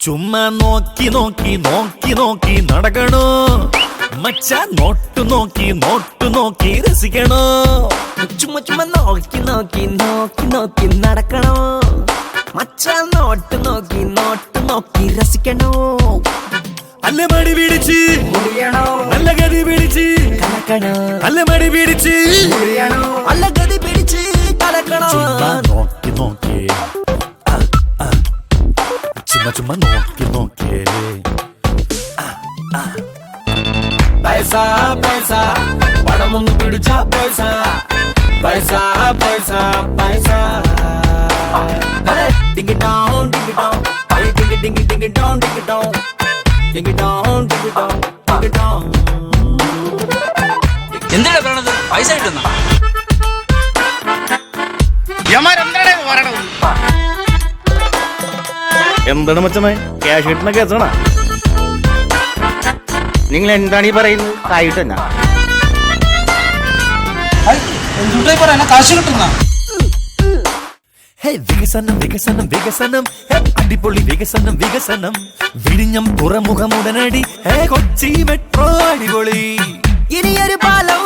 ചുമ്മാ നോക്കി നോക്കി നോക്കി നോക്കി നടക്കണോ മച്ച നോട്ടു നോക്കി രസിക്കണോ ചുമ്മാ ചുമ്മാ നോക്കി നോക്കി നോക്കി നോക്കി നടക്കണോ മച്ച നോട്ടു നോക്കി രസിക്കണോ അല്ല മടി പിടിച്ച് നല്ല ഗതി പിടിച്ച് കലക്കണോ അല്ല മടി പിടിച്ച് അല്ല ഗതി പിടിച്ച് കലക്കണോ നോക്കി നോക്കി ചുമ്മാ നോക്കി പൈസ പൈസ പണമൊന്നു പിടിച്ച പൈസ പൈസ പൈസ പൈസ dinghy down dinghy down dinghy dinghy dinghy down dinghy down dinghy down dinghy down dinghy down എന്തിനാ പറയണത്? പൈസ കിട്ടുന്ന എന്താണ് മച്ചമേ ക്യാഷ് കിട്ടുന്ന കേസാണ്. നിങ്ങൾ എന്താണ് ഈ പറയുന്നത്? കായിട്ട് തന്നെ കാശ് കിട്ടുന്ന വികസനം വികസനം വികസനം അടിപൊളി വികസനം വികസനം വിഴിഞ്ഞം തുറമുഖം ഉടനടി കൊച്ചി മെട്രോ അടിപൊളി ഇനിയൊരു പാലം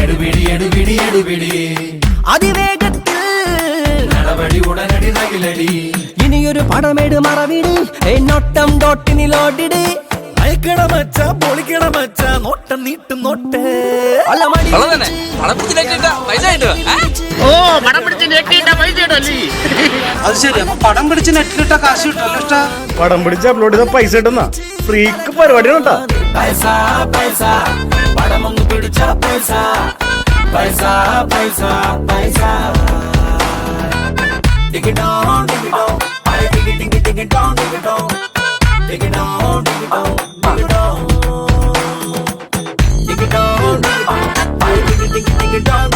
എടുപിടി എടുപിടി എടുപിടി അതിവേഗത്തിൽ നടപടി ഉടനടി നകിലടി ഇനിയൊരു പടമേട് മറവിട് നോട്ടം ഡോട്ടിനിലോട്ടിട് അയക്കണ മച്ച പൊളിക്കണ മച്ച നോട്ടം നീട്ടും നോട്ട് അത് ശരി. അപ്പൊ പടം പിടിച്ച് നെറ്റിലിട്ട കാശ് കിട്ടുമല്ലോ. പടം പിടിച്ച് അപ്ലോഡ് ചെയ്ത പൈസ കിട്ടുന്ന ഫ്രീക്ക് പരിപാടിയാണ് കേട്ടോ. പൈസ പൈസ പടമൊന്നു പിടിച്ച പൈസ പൈസ പൈസ പൈസ ടിക്കി ഡൗൺ ടിക്കി ഡൗൺ ടിക്കി ടിക്കി ടിക്കി ഡൗൺ ടിക്കി ഡൗൺ ടിക്കി ഡൗൺ ടിക്കി ഡൗൺ ടിക്കി ഡൗൺ ടിക്കി ഡൗൺ ടിക്കി ഡൗൺ ടിക്കി ടിക്കി ടിക്കി ഡൗൺ